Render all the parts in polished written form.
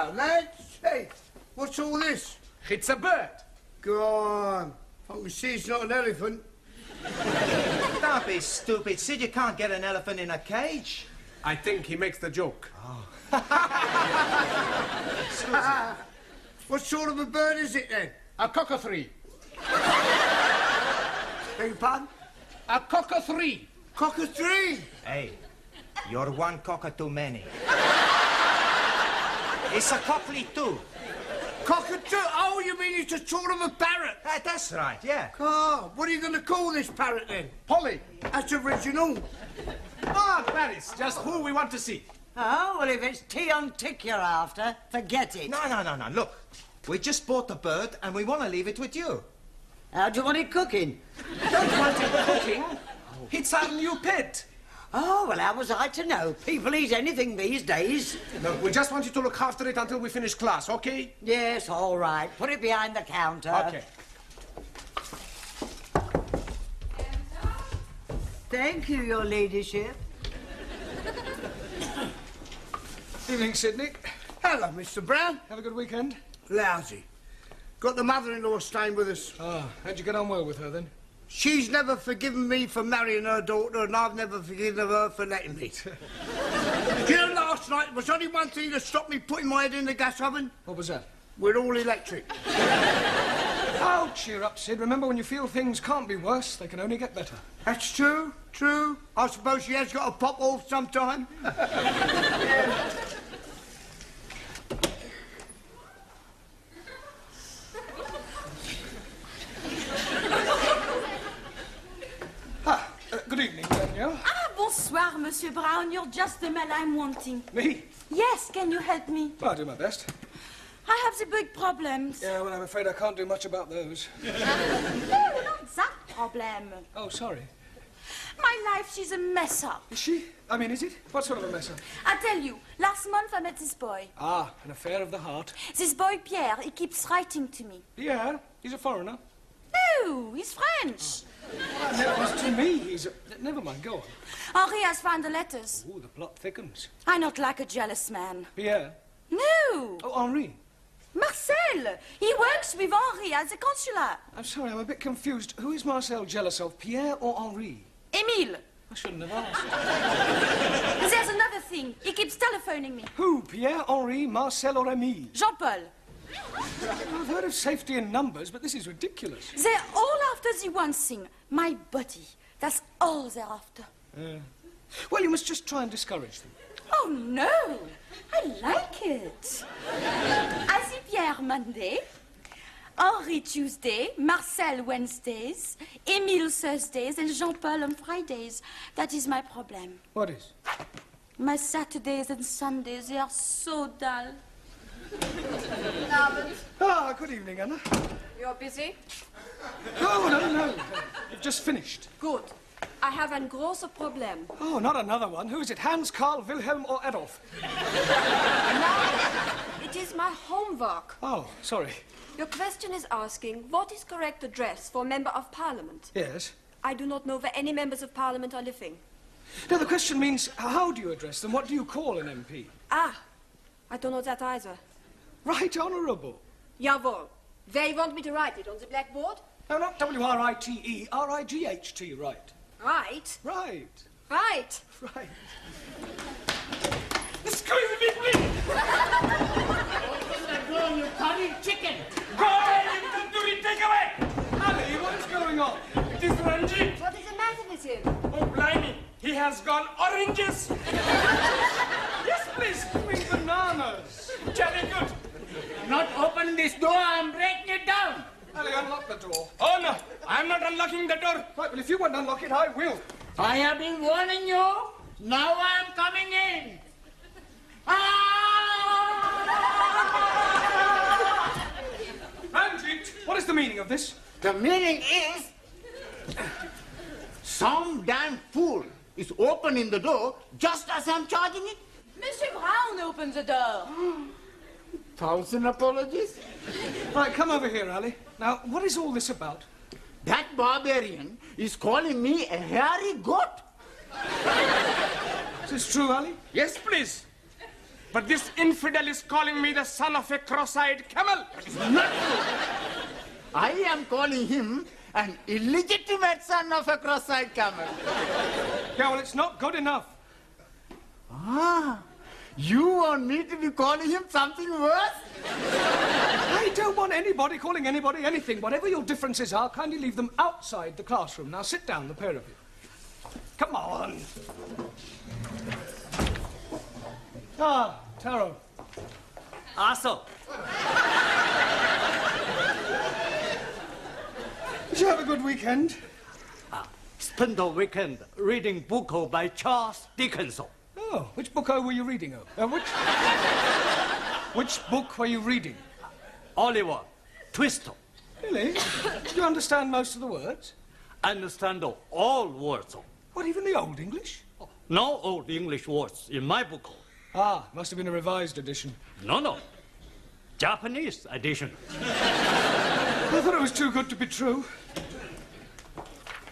Hello, lads. Hey, what's all this? It's a bird. Go on. I can see it's not an elephant. Don't be stupid, Sid. You can't get an elephant in a cage. I think he makes the joke. What sort of a bird is it, then? A cockathree. Beg your pardon? A cockathree. Cockathree? Hey, you're one cocker too many. It's a cockney too. Cockatoo? Oh, you mean it's a sort of a parrot? That's right, yeah. Oh, what are you going to call this parrot, then? Polly. That's original. Ah, Paris, just who we want to see. Oh, well, if it's tea on tick you're after, forget it. No. Look, we just bought the bird and we want to leave it with you. How do you want it cooking? Don't want it cooking. It's our new pet. Oh, well, how was I to know? People eat anything these days. Look, we just want you to look after it until we finish class, okay? Yes, all right. Put it behind the counter. Okay. Thank you, your ladyship. Evening, Sydney. Hello, Mr. Brown. Have a good weekend. Lousy. Got the mother-in-law staying with us. Ah, how'd you get on well with her, then? She's never forgiven me for marrying her daughter, and I've never forgiven her for letting me. Do you know, last night, there was only one thing that stopped me putting my head in the gas oven. What was that? We're all electric. Oh, cheer up, Sid. Remember, when you feel things can't be worse, they can only get better. That's true, true. I suppose she has got a pop off sometime. Good evening, Danielle. Ah, bonsoir, Monsieur Brown. You're just the man I'm wanting. Me? Yes, can you help me? I'll do my best. I have the big problems. Yeah, well, I'm afraid I can't do much about those. No, not that problem. Oh, sorry. My life, she's a mess up. Is she? I mean, is it? What sort of a mess up? I tell you, last month I met this boy. Ah, an affair of the heart. This boy, Pierre, he keeps writing to me. Yeah, he's a foreigner. No, he's French. Well, that was to me. He's a... Never mind, go on. Henri has found the letters. Ooh, the plot thickens. I'm not like a jealous man. Pierre? No. Oh, Henri. Marcel. He works with Henri at the consulate. I'm sorry, I'm a bit confused. Who is Marcel jealous of, Pierre or Henri? Emile. I shouldn't have asked. There's another thing. He keeps telephoning me. Who? Pierre, Henri, Marcel or Emile? Jean-Paul. I've heard of safety in numbers, but this is ridiculous. They're all after the one thing, my body. That's all they're after. Well, you must just try and discourage them. Oh, no. I like it. I see Pierre Monday, Henri Tuesday, Marcel Wednesdays, Emile Thursdays, and Jean-Paul on Fridays. That is my problem. What is? My Saturdays and Sundays, they are so dull. Ah, good evening, Anna. You're busy? No. You've just finished. Good. I have ein großes Problem. Oh, not another one. Who is it? Hans, Karl, Wilhelm or Adolf? It is my homework. Oh, sorry. Your question is asking, what is correct address for Member of Parliament? Yes. I do not know where any members of Parliament are living. No, the question means, how do you address them? What do you call an MP? Ah, I don't know that either. Right Honourable. Jawohl. They want me to write it on the blackboard? No, not W-R-I-T-E, R-I-G-H-T, right. Right. Right. Right. Right. Excuse me, please! Go, you cunning chicken! Go ahead and do it, take away! Ali, what is going on? It is Ranjit. What is the matter with him? Oh, blimey. He has gone oranges. Yes, please, give me bananas. Very good. Not open this door, I'm breaking it down! Ali, unlock the door. Oh, no. I'm not unlocking the door. Right, well, if you won't unlock it, I will. I have been warning you. Now I'm coming in. Ranjit, what is the meaning of this? The meaning is... some damn fool is opening the door just as I'm charging it. Monsieur Brown opened the door. 1,000 apologies. Right, come over here, Ali. Now, what is all this about? That barbarian is calling me a hairy goat. Is this true, Ali? Yes, please. But this infidel is calling me the son of a cross-eyed camel. That is not true. I am calling him an illegitimate son of a cross-eyed camel. Yeah, well, it's not good enough. Ah, you want me to be calling him something worse? I don't want anybody calling anybody anything. Whatever your differences are, kindly leave them outside the classroom. Now sit down, the pair of you. Come on. Ah, Taro. Also, Did you have a good weekend? spent the weekend reading book by Charles Dickens. Oh, which book were you reading? Which book were you reading? Oliver Twist. Really? Did you understand most of the words? Understand all words. What, even the Old English? No old English words in my book. Ah, must have been a revised edition. No. Japanese edition. I thought it was too good to be true.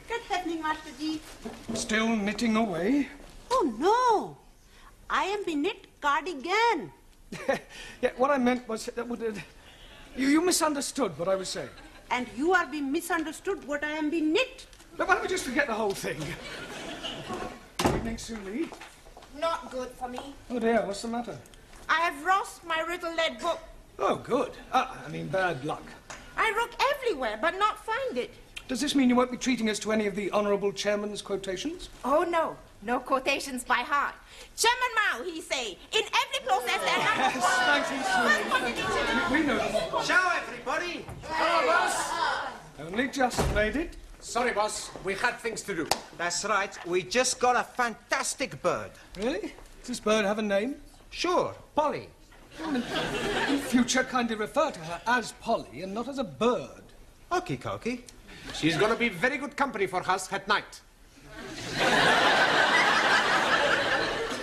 What's happening, Master Ji? Still knitting away? Oh, no. I am the knit cardigan. Yeah, what I meant was that you misunderstood what I was saying. And you are being misunderstood what I am being knit. Now, why don't we just forget the whole thing? Good evening, Sue Lee. Not good for me. Oh, dear, what's the matter? I have lost my little lead book. Oh, good. I mean, bad luck. I look everywhere, but not find it. Does this mean you won't be treating us to any of the Honourable Chairman's quotations? Oh, no. No quotations by heart. Chairman Mao, he say, in every process there Yes, thank you, Sue Lee. We know them. Ciao, everybody. Hello, boss. Only just made it. Sorry, boss. We had things to do. That's right. We just got a fantastic bird. Really? Does this bird have a name? Sure, Polly. In future, kindly refer to her as Polly and not as a bird. Okie dokie. She's going to be very good company for us at night.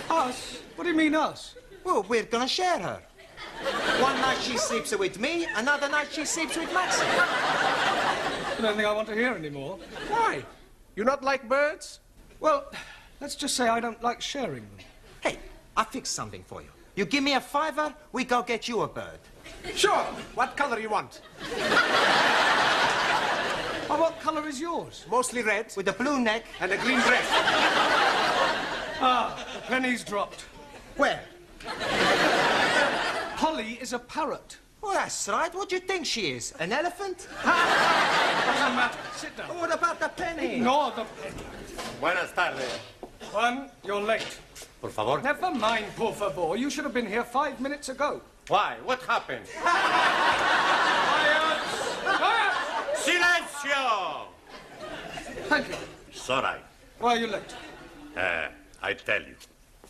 Us? What do you mean, us? Well, we're gonna share her. One night she sleeps with me, another night she sleeps with Maxie. I don't think I want to hear any more. Why? You not like birds? Well, let's just say I don't like sharing them. Hey, I fixed something for you. You give me a $5, we go get you a bird. Sure. What color you want? Oh, what colour is yours? Mostly red With a blue neck. and a green breast. Ah, the penny's dropped. Where? Polly is a parrot. Well, that's right. What do you think she is? An elephant? Doesn't matter. Sit down. What about the penny? Ignore the penny. Buenas tardes. Juan, you're late. Por favor. Never mind, por favor. You should have been here 5 minutes ago. Why? What happened? Quiet! Quiet! Silencio! Thank you. It's all right. Why are you late? I tell you,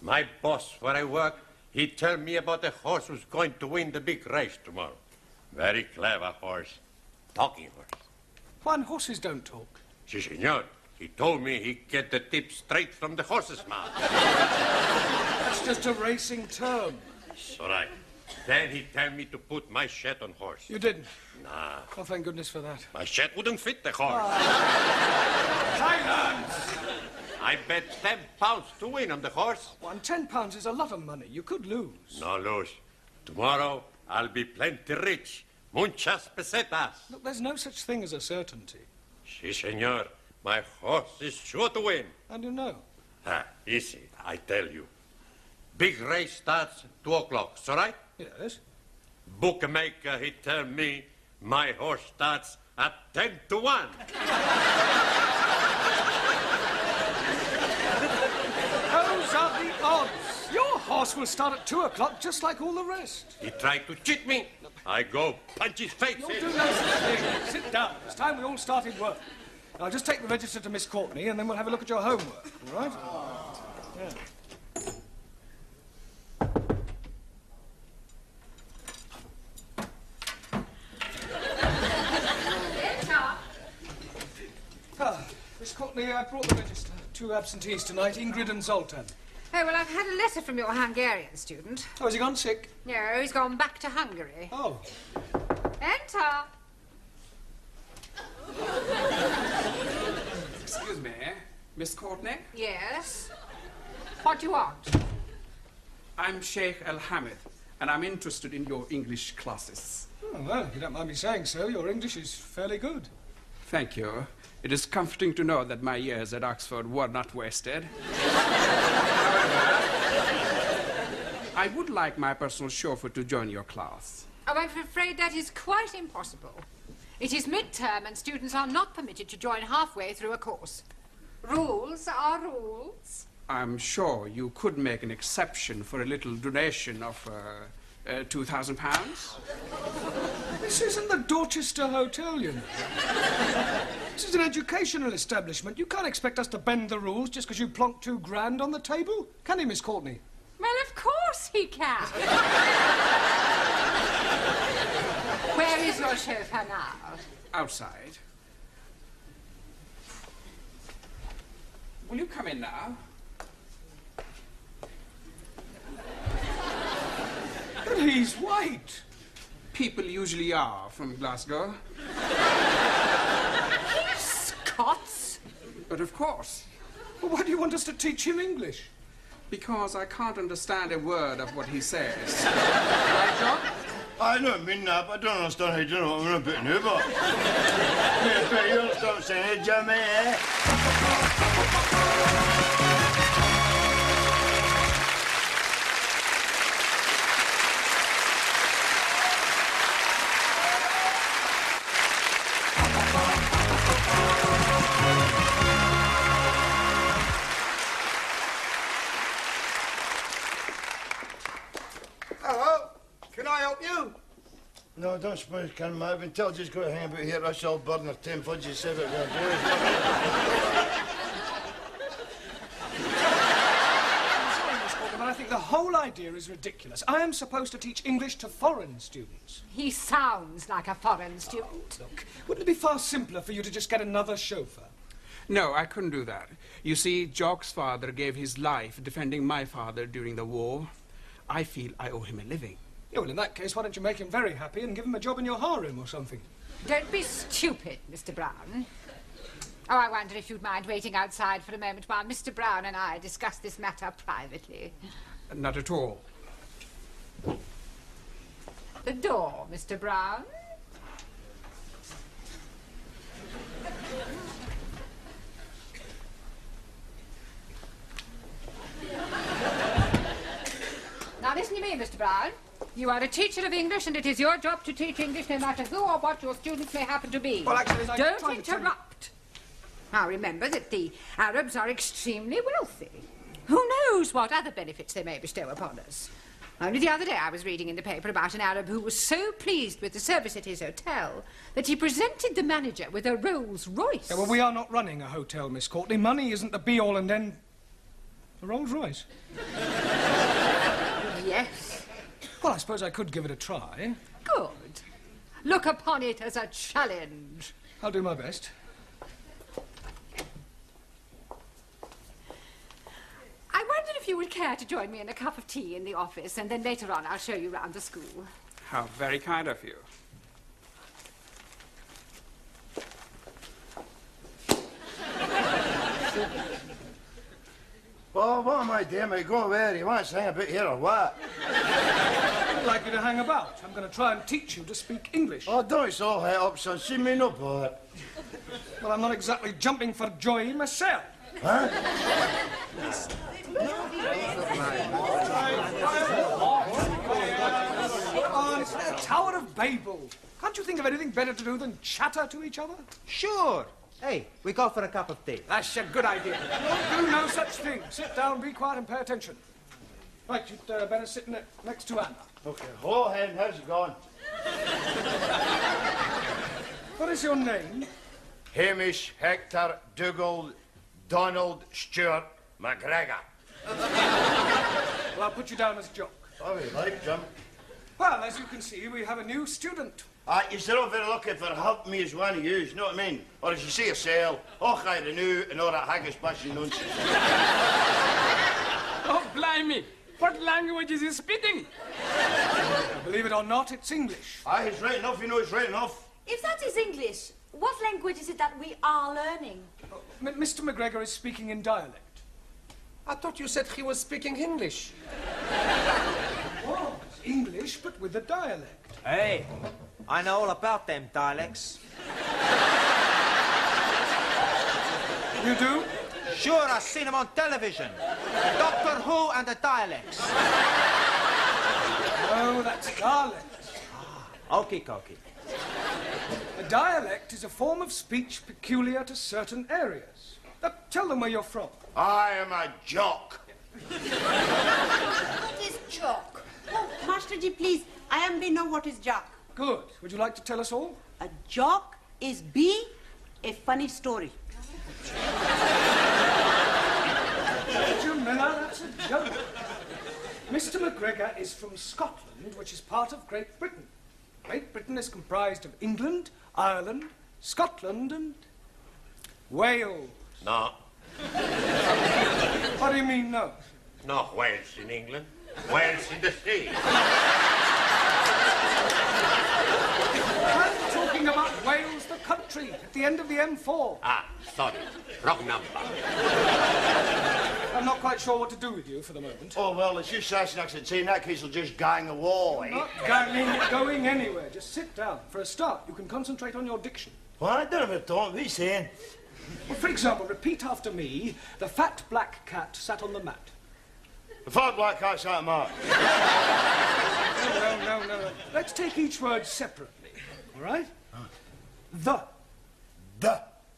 my boss where I work, he told me about a horse who's going to win the big race tomorrow. Very clever horse. Talking horse. Juan, horses don't talk. Si, senor. He told me he get the tip straight from the horse's mouth. That's just a racing term. It's all right. Then he tell me to put my shed on horse. You didn't? Nah, Oh, thank goodness for that. my shed wouldn't fit the horse. Silence! I bet £10 to win on the horse. Juan, £10 is a lot of money. You could lose. No lose. Tomorrow I'll be plenty rich. Muchas pesetas. Look, there's no such thing as a certainty. Si, senor. My horse is sure to win. And you know. Easy, I tell you. Big race starts 2 o'clock, all right? Yes? Bookmaker, he tell me my horse starts at 10 to 1. Those are the odds. Your horse will start at 2 o'clock, just like all the rest. He tried to cheat me. I go punch his face You'll in. do no such thing. Sit down. It's time we all started work. Now, just take the register to Miss Courtney, and then we'll have a look at your homework, all right? Yeah. Miss Courtney, I brought the register. 2 absentees tonight, Ingrid and Zoltan. Oh, well, I've had a letter from your Hungarian student. Oh, has he gone sick? No, he's gone back to Hungary. Oh. Enter. Excuse me, Miss Courtney? Yes? What do you want? I'm Sheikh Al-Hamid, and I'm interested in your English classes. Oh, well, if you don't mind me saying so, your English is fairly good. Thank you. It is comforting to know that my years at Oxford were not wasted. I would like my personal chauffeur to join your class. Oh, I'm afraid that is quite impossible. It is midterm and students are not permitted to join halfway through a course. Rules are rules. I'm sure you could make an exception for a little donation of £2,000. This isn't the Dorchester Hotel, you know. This is an educational establishment. You can't expect us to bend the rules just because you plonked £2,000 on the table. Can he, Miss Courtney? Well, of course he can. Where is your chauffeur now? Outside. Will you come in now? But he's white. People usually are from Glasgow. He's Scots. But of course. Well, why do you want us to teach him English? Because I can't understand a word of what he says. Right, John? I don't mean that, but I don't understand how you do know what I'm going to put in here, but... Yeah, but you understand what I'm saying, Jimmy, eh? Hello, can I help you? No, don't suppose you can, mate. I've been told just got to hang about here. That's all burden of 10 fudges, said it going to do. But I think the whole idea is ridiculous. I am supposed to teach English to foreign students. He sounds like a foreign student. Look, wouldn't it be far simpler for you to just get another chauffeur? No, I couldn't do that. You see, Jock's father gave his life defending my father during the war. I feel I owe him a living. Yeah, well, in that case, why don't you make him very happy and give him a job in your harem or something? Don't be stupid, Mr. Brown. Oh, I wonder if you'd mind waiting outside for a moment while Mr. Brown and I discuss this matter privately. Not at all. The door, Mr. Brown. Now listen to me, Mr. Brown. You are a teacher of English, and it is your job to teach English no matter who or what your students may happen to be. Well, actually, don't interrupt. Now remember that the Arabs are extremely wealthy. Who knows what other benefits they may bestow upon us? Only the other day I was reading in the paper about an Arab who was so pleased with the service at his hotel that he presented the manager with a Rolls Royce. Yeah, well, we are not running a hotel, Miss Courtney. Money isn't the be-all and end... A Rolls Royce? Yes. Well, I suppose I could give it a try. Good. Look upon it as a challenge. I'll do my best. I wondered if you would care to join me in a cup of tea in the office, and then later on I'll show you round the school. How very kind of you. Well, what am I doing, mate? Go where? You want to hang about here or what? I'd like you to hang about. I'm going to try and teach you to speak English. Oh, don't it's all head up, son. See me no bother. Well, I'm not exactly jumping for joy myself. Huh? Oh, it's the Tower of Babel. Can't you think of anything better to do than chatter to each other? Sure. Hey, we go for a cup of tea. That's a good idea. Don't do no such thing. Sit down, be quiet, and pay attention. Right, you'd better sit next to Anna. Okay. Hello, Hen. How's it going? What is your name? Hamish Hector Dougal Donald Stewart McGregor. Well, I'll put you down as Jock. Oh, you like, Jim? Well, as you can see, we have a new student. You're not very lucky for help me as one of you, you know what I mean? Or as you see yourself, I renew and all that haggis bashing nonsense. Oh, blimey! What language is he speaking? Believe it or not, it's English. Aye, he's right enough, you know he's right enough. If that is English, what language is it that we are learning? Mr. McGregor is speaking in dialect. I thought you said he was speaking English. Oh, it's English, but with a dialect. Hey, I know all about them dialects. You do? Sure, I've seen them on television. Doctor Who and the dialects. Oh, that's dialect. Okie dokie. A dialect is a form of speech peculiar to certain areas. Tell them where you're from. I am a jock. What is jock? Oh, Master G, please. I am we know what is jock. Good. Would you like to tell us all? A jock is be a funny story. Miller, that's a joke. Mr. McGregor is from Scotland, which is part of Great Britain. Great Britain is comprised of England, Ireland, Scotland, and Wales. No. What do you mean, no? No Wales in England. Wales in the sea. I'm talking about Wales, the country, at the end of the M4. Ah, sorry. Wrong number. I'm not quite sure what to do with you for the moment. Oh, well, as you Sassenachs would say, in that case, I'll just gang away. Not going anywhere. Just sit down. For a start, you can concentrate on your diction. Well, I don't know what what are you saying? Well, for example, repeat after me. The fat black cat sat on the mat. The fat black cat sat on the mat. No. Let's take each word separately. All right? The.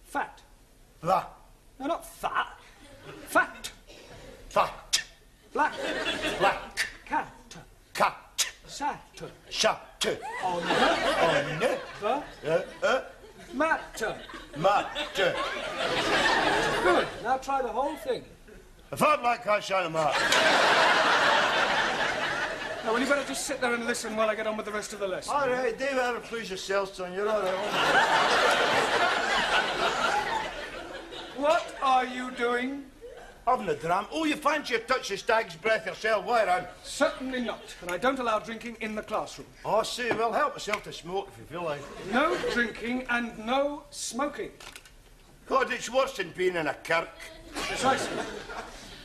Fat. The. No, not fat. Fat. Fat. Black. Black. Cat. Cat. Sat. Shut. On the. The. Mat. Mat. Good. Now try the whole thing. The fat black cat sat on the mat. Now, well, you better just sit there and listen while I get on with the rest of the lesson. All right, Dave, ever please yourself, son. You're all right. What are you doing? Having a dram. Oh, you fancy a touch of stag's breath yourself, why, Anne? Certainly not. And I don't allow drinking in the classroom. Oh, see, well, help yourself to smoke if you feel like. No drinking and no smoking. God, it's worse than being in a kirk. Precisely.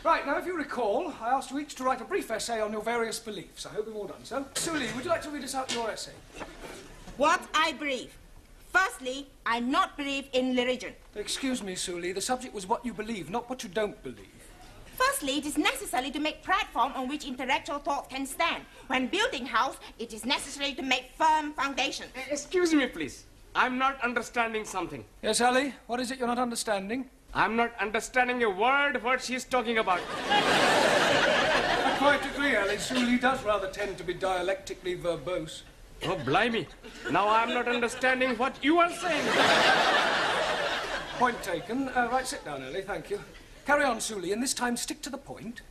Right, now, if you recall, I asked you each to write a brief essay on your various beliefs. I hope you've all done so. Suli, would you like to read us out your essay? What I believe. Firstly, I not believe in religion. Excuse me, Suli, the subject was what you believe, not what you don't believe. Firstly, it is necessary to make platform on which intellectual thought can stand. When building house, it is necessary to make firm foundation. Excuse me, please. I'm not understanding something. Yes, Ali? What is it you're not understanding? I'm not understanding a word what she's talking about. I quite agree, Ali. Suli does rather tend to be dialectically verbose. Oh, blimey. Now I'm not understanding what you are saying. Point taken. Right, sit down, Ali. Thank you. Carry on, Suli, and this time stick to the point.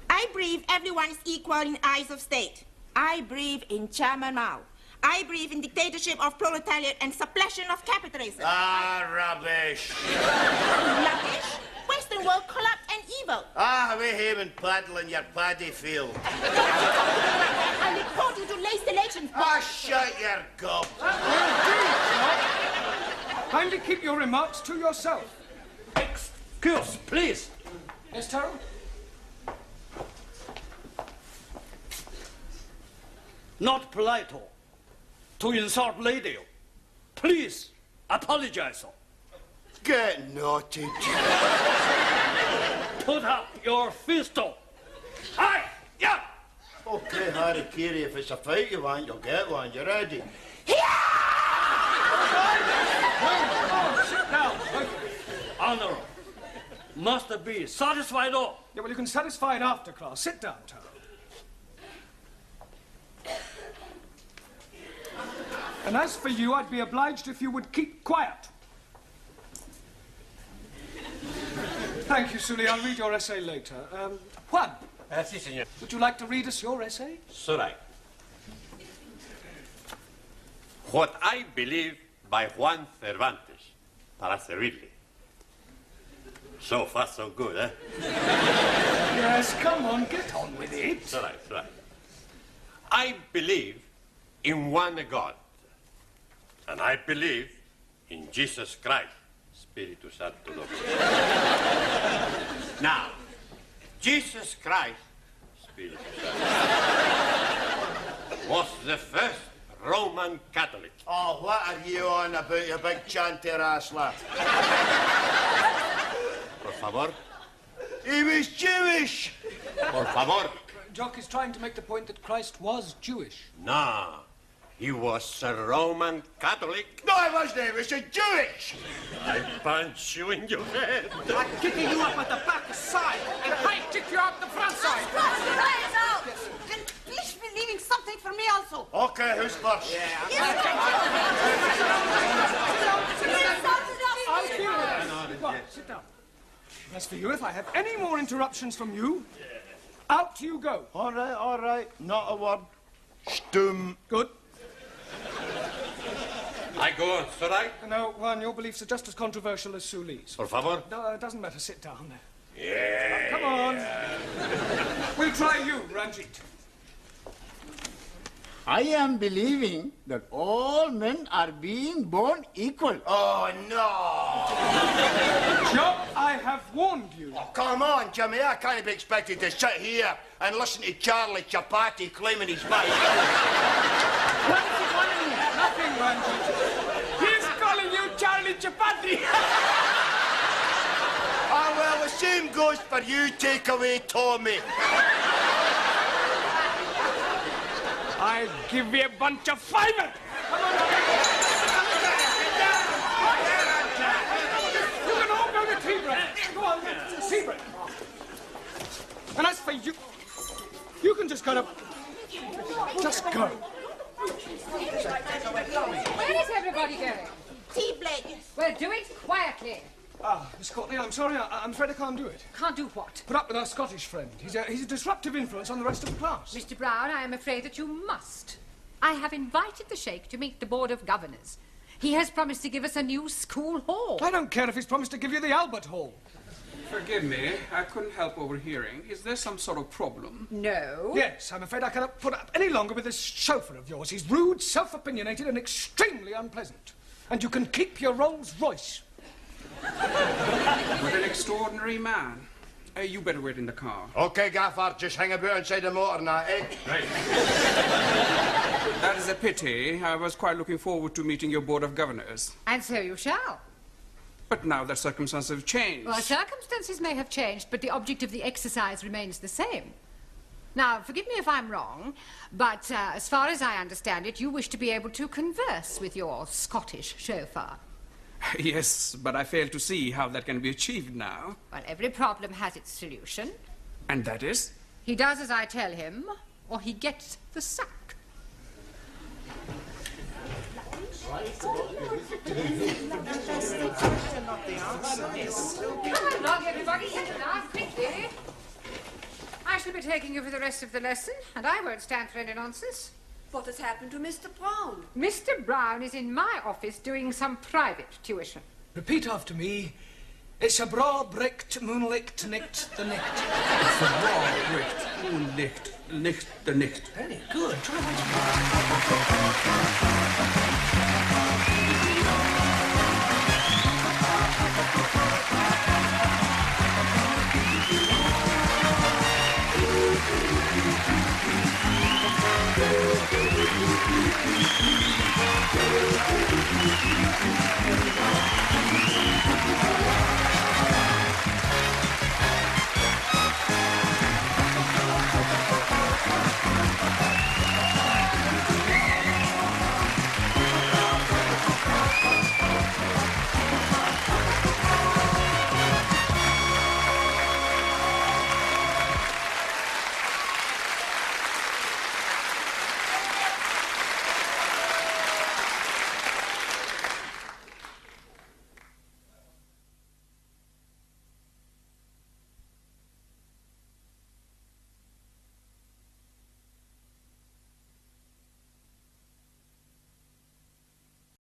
I believe everyone is equal in eyes of state. I believe in Chairman Mao. I believe in dictatorship of proletariat and suppression of capitalism. Ah, rubbish. Rubbish? Western world corrupt and evil. Ah, we haven't paddle in your paddy field. I report you to late elections. Ah, shut your gob. Kindly keep your remarks to yourself. Excuse, please. Yes, Tyrrell? Not polite to insult lady. Please apologize. Get naughty. Put up your fist. Hi! Yeah! Okay, Harry Carey, if it's a fight you want, you'll get one. You ready? Oh, sit down. Honor must be satisfied. Yeah, well, you can satisfy it after class. Sit down, Tyrrell. And as for you, I'd be obliged if you would keep quiet. Thank you, Suli. I'll read your essay later. Juan. Si, señor. Would you like to read us your essay? So right. What I believe by Juan Cervantes, para servirle. So far, so good, eh? Yes, come on, get on with it. So right. I believe in one God. And I believe in Jesus Christ, Spiritu Santo Dominus. Now, Jesus Christ, Bill, was the first Roman Catholic. Oh, what are you on about, you big chanter ass lad? Por favor. He was Jewish. Por favor. Jock is trying to make the point that Christ was Jewish. No, he was a Roman Catholic. No, he wasn't. He was a Jewish. I punch you in your head. I'm kicking you up at the back side. And I kick you out the front side. And please be leaving something for me also. Okay, who's first? I'll deal with that. Go on, sit down. As for you, if I have any more interruptions from you, out you go. All right. Not a word. Stum. Good. I go on, should I? No, Juan, your beliefs are just as controversial as Suli's. Por favor. No, it doesn't matter. Sit down there. Yeah. Come on. We'll try you, Ranjit. I am believing that all men are being born equal. Oh, no. Jock, I have warned you. Oh, come on, Jimmy. I can't be expected to sit here and listen to Charlie Chapati claiming he's mine. Nothing, Ranjit. He's calling you Charlie Chapati. Ah, well, the same goes for you, takeaway Tommy. I'll give you a bunch of fiber. You can all go to tea break. Go on, tea break. And as for you, you can just kind of... Just go. Where is everybody going? Tea break. Well, do it quietly. Ah, Miss Courtney, I'm sorry. I'm afraid I can't do it. Can't do what? Put up with our Scottish friend. He's a disruptive influence on the rest of the class. Mr. Brown, I am afraid that you must. I have invited the Sheikh to meet the Board of Governors. He has promised to give us a new school hall. I don't care if he's promised to give you the Albert Hall. Forgive me, I couldn't help overhearing. Is there some sort of problem? No. Yes, I'm afraid I cannot put up any longer with this chauffeur of yours. He's rude, self-opinionated, and extremely unpleasant. And you can keep your Rolls Royce. What an extraordinary man. You better wait in the car. Okay, Gaffer, just hang about inside the motor now, eh? Right. That is a pity. I was quite looking forward to meeting your Board of Governors. And so you shall. But now that circumstances have changed. Well, circumstances may have changed, but the object of the exercise remains the same. Now, forgive me if I'm wrong, but as far as I understand it, you wish to be able to converse with your Scottish chauffeur. Yes, but I fail to see how that can be achieved now. Well, every problem has its solution. And that is? He does as I tell him, or he gets the sack. Come along, everybody, sit down quickly. I shall be taking you for the rest of the lesson, and I won't stand for any nonsense. What has happened to Mr. Brown? Mr. Brown is in my office doing some private tuition. Repeat after me. It's a bra bricked, moonlicht, nicht, the nicht. It's a bra bricked, moonlicht, nicht, the nicht. Very good. Try that.